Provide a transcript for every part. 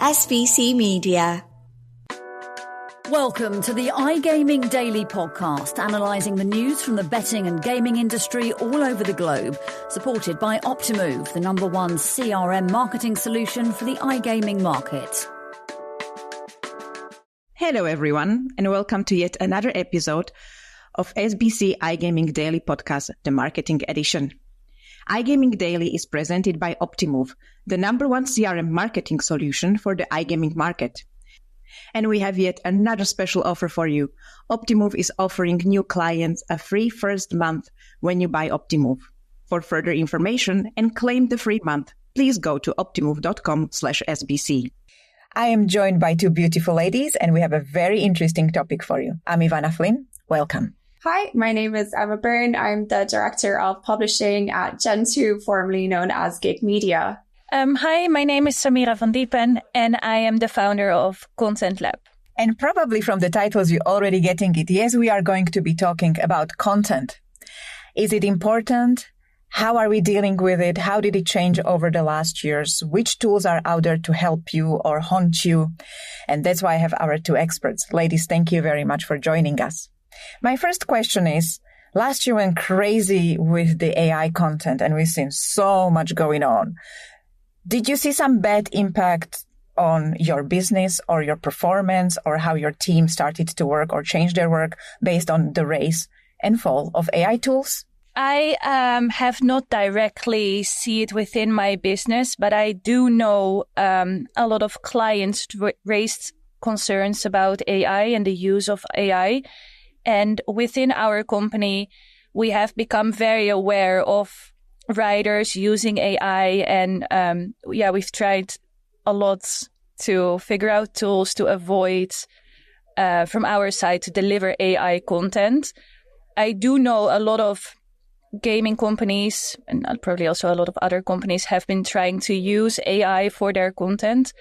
SVC Media. Welcome to the iGaming Daily Podcast, analysing the news from the betting and gaming industry all over the globe, supported by Optimove, the #1 CRM marketing solution for the iGaming market. Hello everyone, and welcome to yet another episode of SBC iGaming Daily Podcast, the marketing edition. iGaming Daily is presented by Optimove, the #1 CRM marketing solution for the iGaming market. And we have yet another special offer for you. Optimove is offering new clients a free first month when you buy Optimove. For further information and claim the free month, please go to optimove.com/SBC. I am joined by two beautiful ladies, and we have a very interesting topic for you. I'm Ivana Flynn. Welcome. Hi, my name is Byrne. I'm the Director of Publishing at Gentoo, formerly known as Gentoo Media. Hi, my name is Samira van Diepen, and I am the founder of Content Lab. And probably from the titles you're already getting it, yes, we are going to be talking about content. Is it important? How are we dealing with it? How did it change over the last years? Which tools are out there to help you or haunt you? And that's why I have our two experts. Ladies, thank you very much for joining us. My first question is, last year went crazy with the AI content and we've seen so much going on. Did you see some bad impact on your business or your performance or how your team started to work or change their work based on the rise and fall of AI tools? I have not directly see it within my business, but I do know a lot of clients raised concerns about AI and the use of AI. And within our company, we have become very aware of writers using AI. And we've tried a lot to figure out tools to avoid from our side to deliver AI content. I do know a lot of gaming companies and probably also a lot of other companies have been trying to use AI for their content.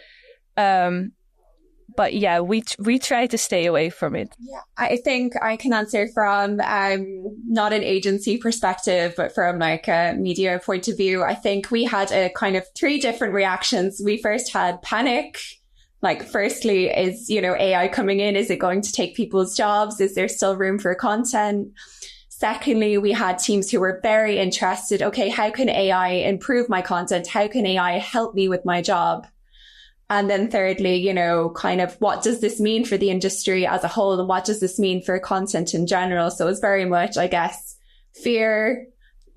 But yeah, we try to stay away from it. Yeah, I think I can answer from not an agency perspective, but from like a media point of view. I think we had a kind of three different reactions. We first had panic. Like, firstly, is, AI coming in? Is it going to take people's jobs? Is there still room for content? Secondly, we had teams who were very interested. Okay, how can AI improve my content? How can AI help me with my job? And then thirdly, kind of what does this mean for the industry as a whole? And what does this mean for content in general? So it's very much, I guess, fear,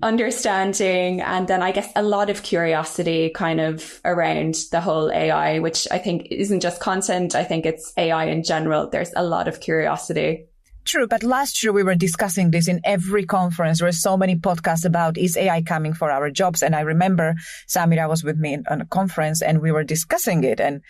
understanding, and then I guess a lot of curiosity kind of around the whole AI, which I think isn't just content. I think it's AI in general. There's a lot of curiosity. True, but last year we were discussing this in every conference. There were so many podcasts about, is AI coming for our jobs? And I remember Samira was with me on a conference and we were discussing it. And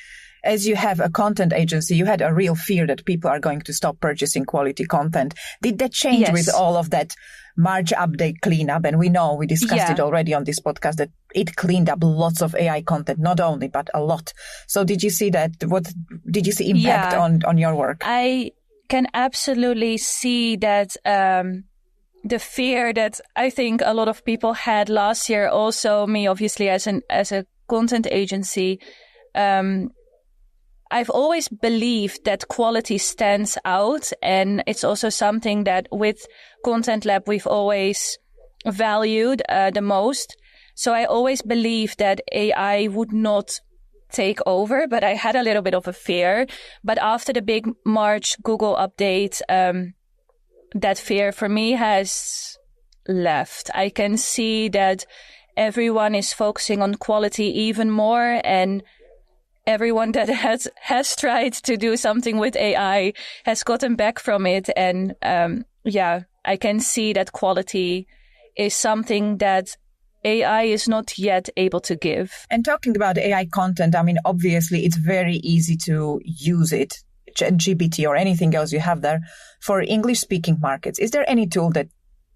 as you have a content agency, you had a real fear that people are going to stop purchasing quality content. Did that change with all of that March update cleanup? And we know, we discussed it already on this podcast, that it cleaned up lots of AI content, not only, but a lot. So did you see that? What did you see impact on your work? I can absolutely see that the fear that I think a lot of people had last year, also me obviously as a content agency, I've always believed that quality stands out, and it's also something that with Content Lab we've always valued the most. So I always believed that AI would not take over, but I had a little bit of a fear. But after the big March Google update, that fear for me has left. I can see that everyone is focusing on quality even more, and everyone that has tried to do something with AI has gotten back from it. And I can see that quality is something that AI is not yet able to give. And talking about AI content, I mean, obviously it's very easy to use it, ChatGPT or anything else you have there, for English-speaking markets. Is there any tool that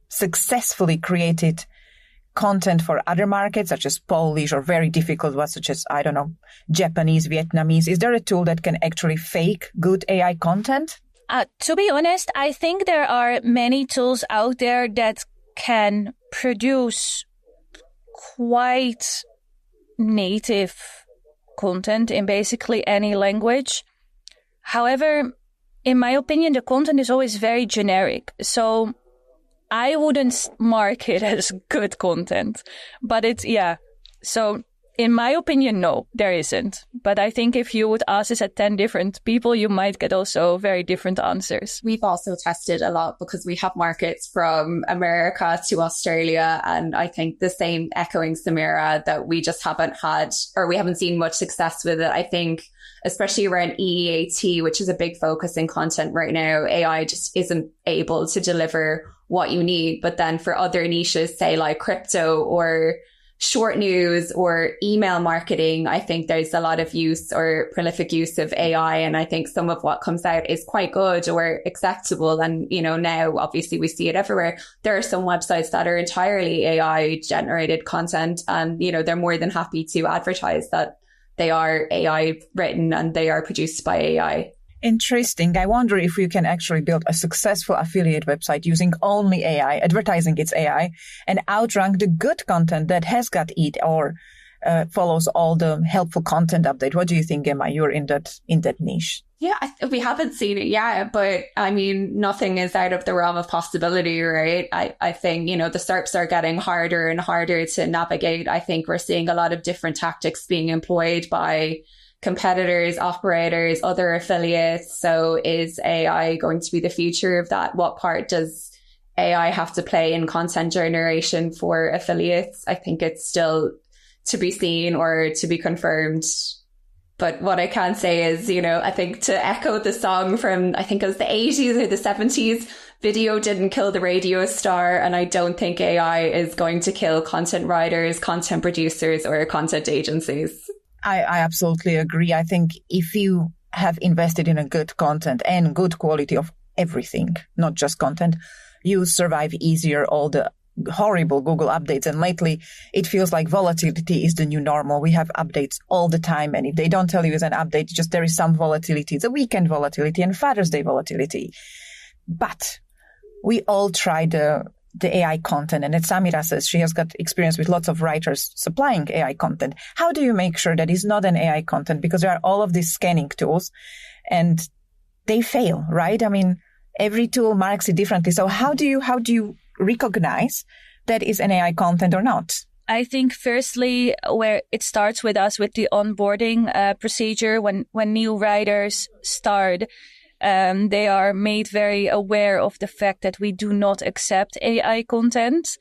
successfully created content for other markets, such as Polish, or very difficult ones, such as, I don't know, Japanese, Vietnamese? Is there a tool that can actually fake good AI content? To be honest, I think there are many tools out there that can produce quite native content in basically any language. However, in my opinion, the content is always very generic. So I wouldn't mark it as good content, but So in my opinion, no, there isn't. But I think if you would ask this at 10 different people, you might get also very different answers. We've also tested a lot because we have markets from America to Australia. And I think the same echoing Samira, that we just haven't had, or we haven't seen much success with it. I think especially around EEAT, which is a big focus in content right now, AI just isn't able to deliver what you need. But then for other niches, say like crypto or short news or email marketing, I think there's a lot of use or prolific use of AI. And I think some of what comes out is quite good or acceptable. And, you know, now obviously we see it everywhere. There are some websites that are entirely AI generated content, and, you know, they're more than happy to advertise that they are AI written and they are produced by AI. Interesting. I wonder if you can actually build a successful affiliate website using only AI, advertising its AI, and outrank the good content that has got it or follows all the helpful content update. What do you think, Emma? You're in that niche. Yeah, we haven't seen it yet, but I mean, nothing is out of the realm of possibility, right? I think, you know, the SERPs are getting harder and harder to navigate. I think we're seeing a lot of different tactics being employed by competitors, operators, other affiliates. So is AI going to be the future of that? What part does AI have to play in content generation for affiliates? I think it's still to be seen or to be confirmed. But what I can say is, you know, I think to echo the song from, I think it was the 80s or the 70s, video didn't kill the radio star. And I don't think AI is going to kill content writers, content producers, or content agencies. I absolutely agree. I think if you have invested in a good content and good quality of everything, not just content, you survive easier all the horrible Google updates. And lately, it feels like volatility is the new normal. We have updates all the time. And if they don't tell you it's an update, just there is some volatility. It's a weekend volatility and Father's Day volatility. But we all try the AI content. And as Samira says, she has got experience with lots of writers supplying AI content. How do you make sure that it's not an AI content? Because there are all of these scanning tools and they fail, right? I mean, every tool marks it differently. So how do you recognize that is an AI content or not? I think firstly, where it starts with us with the onboarding procedure, when new writers start, they are made very aware of the fact that we do not accept AI content.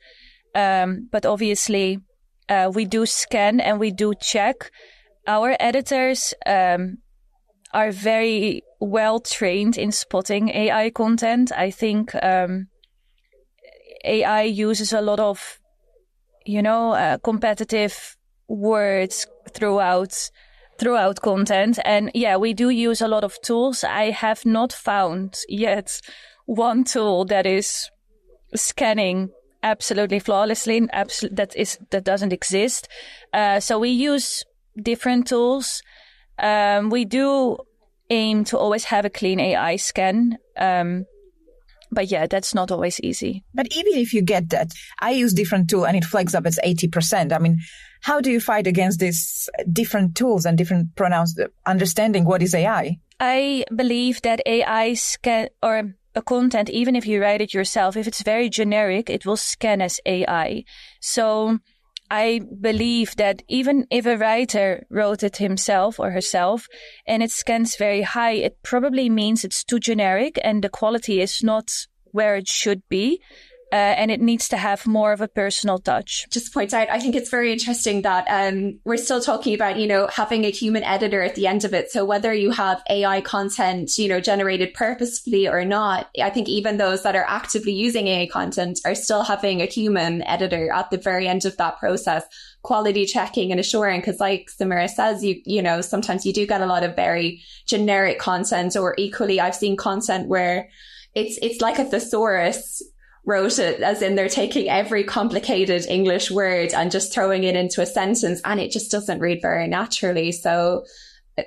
But obviously, we do scan and we do check. Our editors are very well trained in spotting AI content. I think AI uses a lot of, competitive words throughout content. And yeah, we do use a lot of tools. I have not found yet one tool that is scanning absolutely flawlessly. That doesn't exist. So we use different tools. We do aim to always have a clean AI scan. But yeah, that's not always easy. But even if you get that, I use different tool and it flags up as 80%. I mean, how do you fight against these different tools and different pronouns, understanding what is AI? I believe that AI scan or a content, even if you write it yourself, if it's very generic, it will scan as AI. So I believe that even if a writer wrote it himself or herself and it scans very high, it probably means it's too generic and the quality is not where it should be. And it needs to have more of a personal touch. Just to point out, I think it's very interesting that we're still talking about, having a human editor at the end of it. So whether you have AI content, generated purposefully or not, I think even those that are actively using AI content are still having a human editor at the very end of that process, quality checking and assuring. Because like Samira says, sometimes you do get a lot of very generic content, or equally, I've seen content where it's like a thesaurus wrote it, as in they're taking every complicated English word and just throwing it into a sentence, and it just doesn't read very naturally. So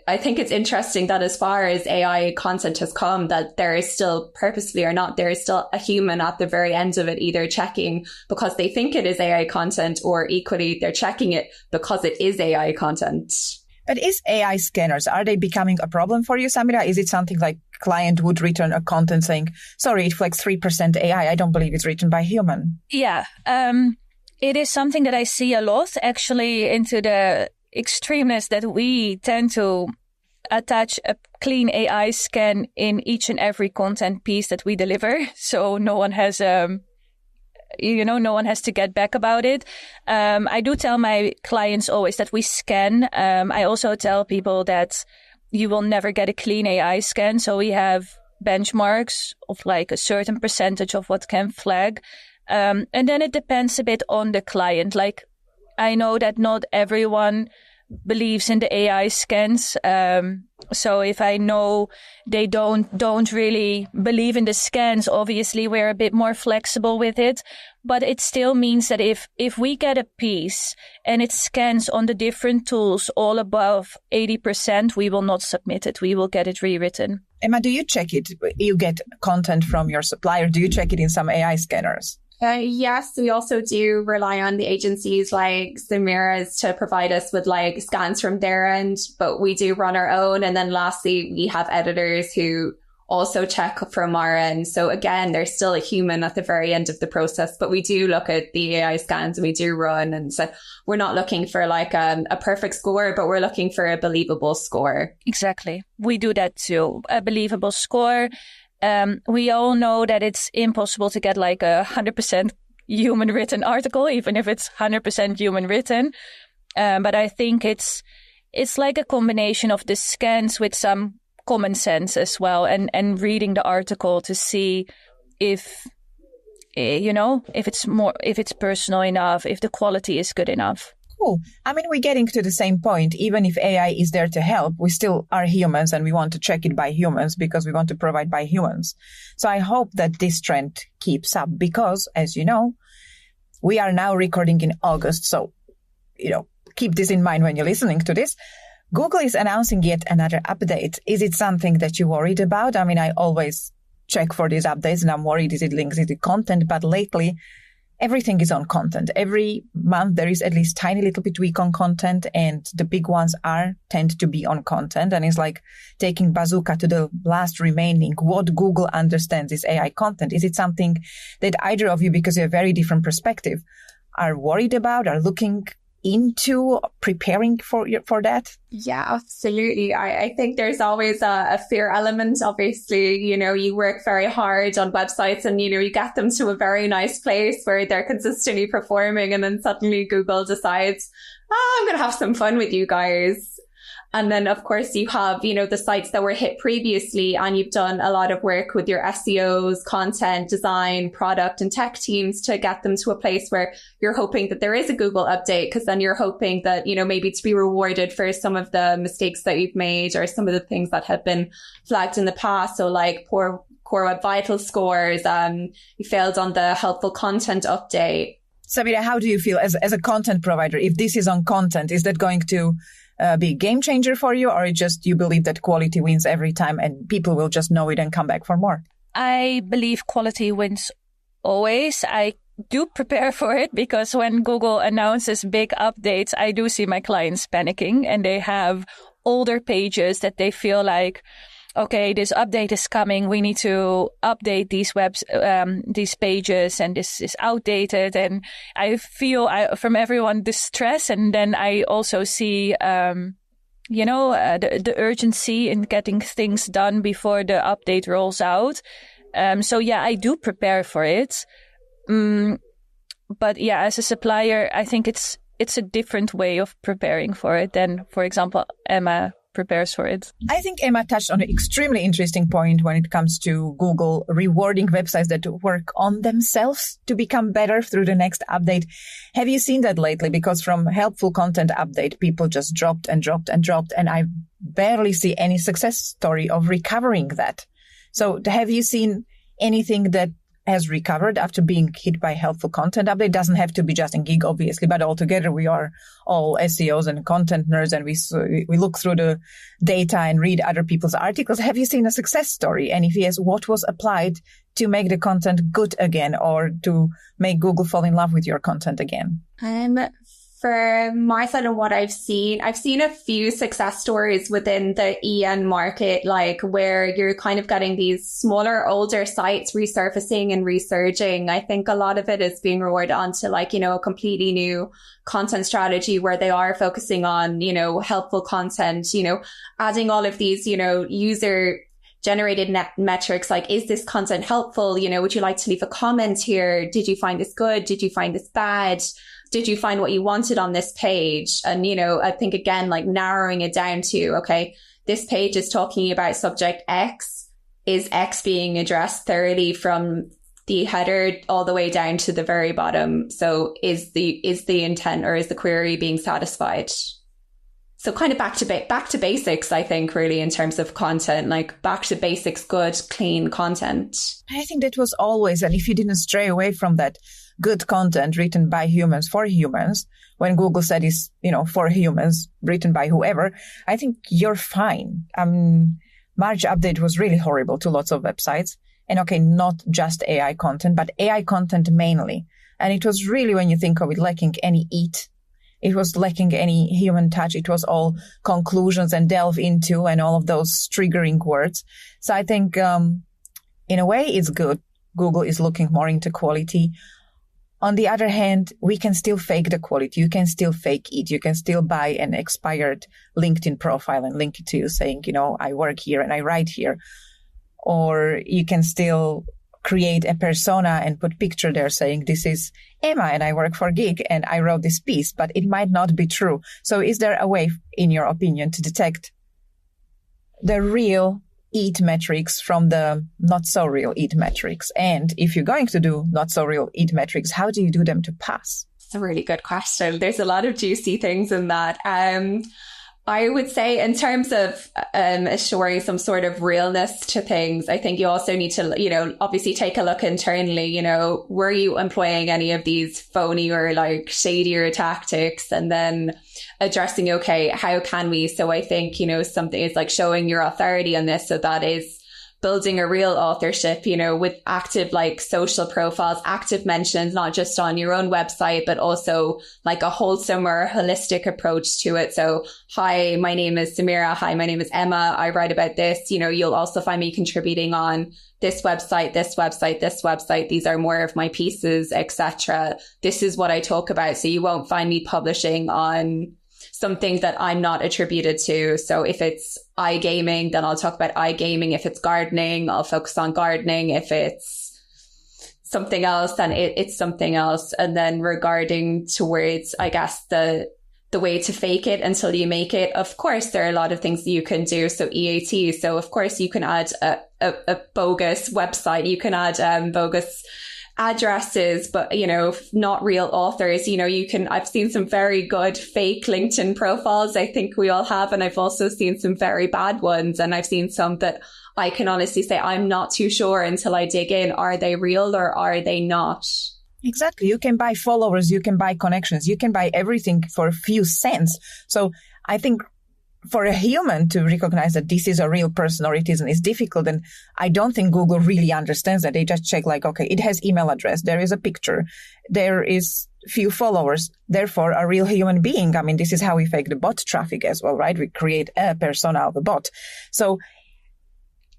I think it's interesting that as far as AI content has come, that there is still, purposefully or not, there is still a human at the very end of it, either checking because they think it is AI content, or equally they're checking it because it is AI content. But is AI scanners, are they becoming a problem for you, Samira? Is it something like client would return a content saying, sorry, it flags 3% AI. I don't believe it's written by human. Yeah. It is something that I see a lot, actually, into the extremeness that we tend to attach a clean AI scan in each and every content piece that we deliver. So no one has no one has to get back about it. I do tell my clients always that we scan. I also tell people that you will never get a clean AI scan. So we have benchmarks of like a certain percentage of what can flag. And then it depends a bit on the client. Like, I know that not everyone believes in the AI scans. So if I know they don't really believe in the scans, obviously we're a bit more flexible with it. But it still means that if we get a piece and it scans on the different tools all above 80%, we will not submit it. We will get it rewritten. Emma, do you check it? You get content from your supplier. Do you check it in some AI scanners? Yes, we also do rely on the agencies like Samira's to provide us with like scans from their end, but we do run our own. And then lastly, we have editors who also check from our end. So again, there's still a human at the very end of the process, but we do look at the AI scans and we do run. And so we're not looking for like a perfect score, but we're looking for a believable score. Exactly. We do that too. A believable score. We all know that it's impossible to get like 100% human written article, even if it's 100% human written. But I think it's like a combination of the scans with some common sense as well, and reading the article to see if it's personal enough, if the quality is good enough. Cool. I mean, we're getting to the same point. Even if AI is there to help, we still are humans and we want to check it by humans because we want to provide by humans. So I hope that this trend keeps up because, as you know, we are now recording in August. So, keep this in mind when you're listening to this. Google is announcing yet another update. Is it something that you're worried about? I mean, I always check for these updates and I'm worried, is it links, is it content? But lately, everything is on content. Every month, there is at least tiny little bit tweak on content, and the big ones tend to be on content. And it's like taking bazooka to the last remaining. What Google understands is AI content. Is it something that either of you, because you have a very different perspective, are worried about, are looking into preparing for that? Yeah, absolutely. I think there's always a fear element. Obviously, you work very hard on websites and, you get them to a very nice place where they're consistently performing. And then suddenly Google decides, I'm going to have some fun with you guys. And then, of course, you have, the sites that were hit previously, and you've done a lot of work with your SEOs, content, design, product and tech teams to get them to a place where you're hoping that there is a Google update, because then you're hoping that, maybe to be rewarded for some of the mistakes that you've made or some of the things that have been flagged in the past. So like poor Core Web Vital scores, you failed on the helpful content update. Samira, how do you feel as a content provider? If this is on content, is that going to be a game changer for you, or just you believe that quality wins every time and people will just know it and come back for more? I believe quality wins always. I do prepare for it because when Google announces big updates, I do see my clients panicking and they have older pages that they feel like, okay, this update is coming. We need to update these pages, and this is outdated. And I feel from everyone this stress. And then I also see, the urgency in getting things done before the update rolls out. So yeah, I do prepare for it. But yeah, as a supplier, I think it's a different way of preparing for it than, for example, Emma prepares for it. I think Emma touched on an extremely interesting point when it comes to Google rewarding websites that work on themselves to become better through the next update. Have you seen that lately? Because from helpful content update, people just dropped, and I barely see any success story of recovering that. So have you seen anything that has recovered after being hit by helpful content update? It doesn't have to be just in gig, obviously, but altogether we are all SEOs and content nerds, and we look through the data and read other people's articles. Have you seen a success story? And if yes, what was applied to make the content good again, or to make Google fall in love with your content again? For my side of what I've seen a few success stories within the EN market, like where you're kind of getting these smaller, older sites resurfacing and resurging. I think a lot of it is being rolled onto like, a completely new content strategy where they are focusing on, helpful content, adding all of these, user generated metrics like, is this content helpful? Would you like to leave a comment here? Did you find this good? Did you find this bad? Did you find what you wanted on this page? And, I think again, like narrowing it down to, okay, this page is talking about subject X. Is X being addressed thoroughly from the header all the way down to the very bottom? So is the intent or is the query being satisfied? So kind of back to basics, I think, really, in terms of content, like back to basics, good, clean content. I think that was always, and if you didn't stray away from that, good content written by humans for humans, when Google said is, for humans, written by whoever, I think you're fine. March update was really horrible to lots of websites. And okay, not just AI content, but AI content mainly. And it was really, when you think of it, lacking any eat. It was lacking any human touch. It was all conclusions and delve into and all of those triggering words. So I think, in a way, it's good. Google is looking more into quality. On the other hand, we can still fake the quality. You can still fake it. You can still buy an expired LinkedIn profile and link it to you saying, I work here and I write here. Or you can still create a persona and put picture there saying, this is Emma and I work for Gig and I wrote this piece, but it might not be true. So is there a way, in your opinion, to detect the real EAT metrics from the not so real EAT metrics? And if you're going to do not so real EAT metrics, how do you do them to pass? It's a really good question. There's a lot of juicy things in that. I would say in terms of assuring some sort of realness to things, I think you also need to, obviously take a look internally, were you employing any of these phony or like shadier tactics? And then addressing, okay, how can we? So I think, something is like showing your authority on this. So that is building a real authorship, with active like social profiles, active mentions, not just on your own website, but also like a wholesome or holistic approach to it. So, hi, my name is Samira. Hi, my name is Emma. I write about this. You'll also find me contributing on this website, this website, this website. These are more of my pieces, etc. This is what I talk about. So you won't find me publishing on something that I'm not attributed to. So if it's iGaming, then I'll talk about iGaming. If it's gardening, I'll focus on gardening. If it's something else, then it's something else. And then regarding towards, I guess, the way to fake it until you make it, of course, there are a lot of things that you can do. So EAT. So of course you can add a bogus website. You can add bogus addresses, but not real authors. I've seen some very good fake LinkedIn profiles. I think we all have, and I've also seen some very bad ones, and I've seen some that I can honestly say I'm not too sure until I dig in. Are they real or are they not? Exactly. You can buy followers, you can buy connections, you can buy everything for a few cents. So I think for a human to recognize that this is a real person or it isn't is difficult. And I don't think Google really understands that. They just check like, okay, it has email address. There is a picture. There is few followers. Therefore, a real human being. I mean, this is how we fake the bot traffic as well, right? We create a persona of a bot. So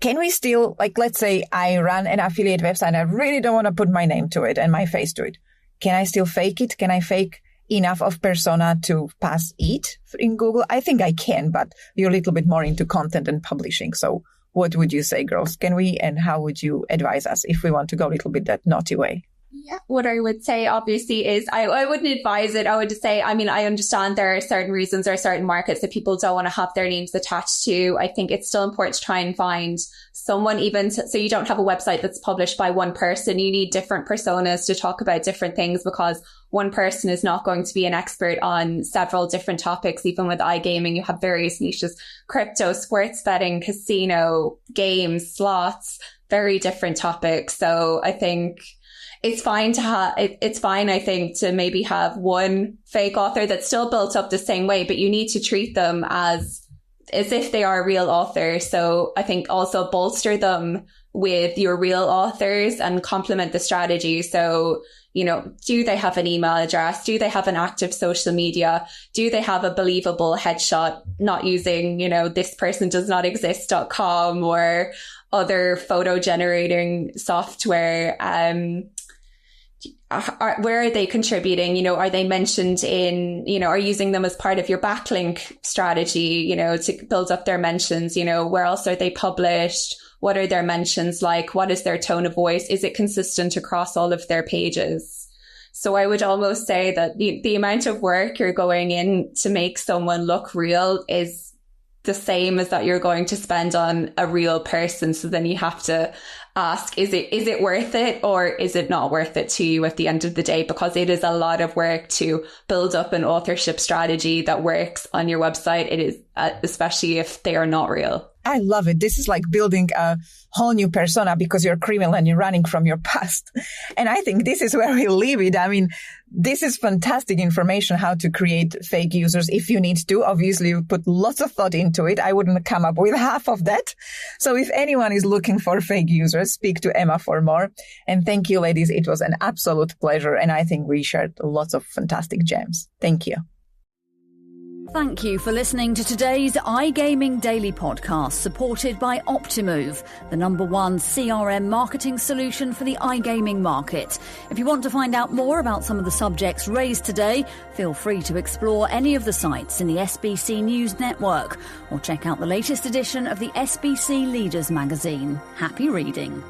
can we still, like, let's say I run an affiliate website and I really don't want to put my name to it and my face to it. Can I still fake it? Can I fake enough of persona to pass it in Google? I think I can, but you're a little bit more into content and publishing. So what would you say, girls? Can we, and how would you advise us if we want to go a little bit that naughty way? Yeah, what I would say obviously is I wouldn't advise it. I would just say, I understand there are certain reasons or certain markets that people don't want to have their names attached to. I think it's still important to try and find someone so you don't have a website that's published by one person. You need different personas to talk about different things because one person is not going to be an expert on several different topics. Even with iGaming, you have various niches: crypto, sports betting, casino, games, slots, very different topics. So I think it's fine I think, to maybe have one fake author that's still built up the same way, but you need to treat them as as if they are a real author. So I think also bolster them with your real authors and complement the strategy. So, do they have an email address? Do they have an active social media? Do they have a believable headshot, not using, thispersondoesnotexist.com or other photo generating software? Where are they contributing? Are they mentioned in, are using them as part of your backlink strategy, to build up their mentions? Where else are they published? What are their mentions like? What is their tone of voice? Is it consistent across all of their pages? So I would almost say that the amount of work you're going in to make someone look real is the same as that you're going to spend on a real person. So then you have to ask, is it worth it, or is it not worth it to you at the end of the day? Because it is a lot of work to build up an authorship strategy that works on your website. It is, especially if they are not real. I love it. This is like building a whole new persona because you're a criminal and you're running from your past. And I think this is where we leave it. I mean, this is fantastic information how to create fake users if you need to. Obviously, you put lots of thought into it. I wouldn't come up with half of that. So if anyone is looking for fake users, speak to Emma for more. And thank you, ladies. It was an absolute pleasure. And I think we shared lots of fantastic gems. Thank you. Thank you for listening to today's iGaming Daily podcast, supported by Optimove, the #1 CRM marketing solution for the iGaming market. If you want to find out more about some of the subjects raised today, feel free to explore any of the sites in the SBC News Network or check out the latest edition of the SBC Leaders magazine. Happy reading.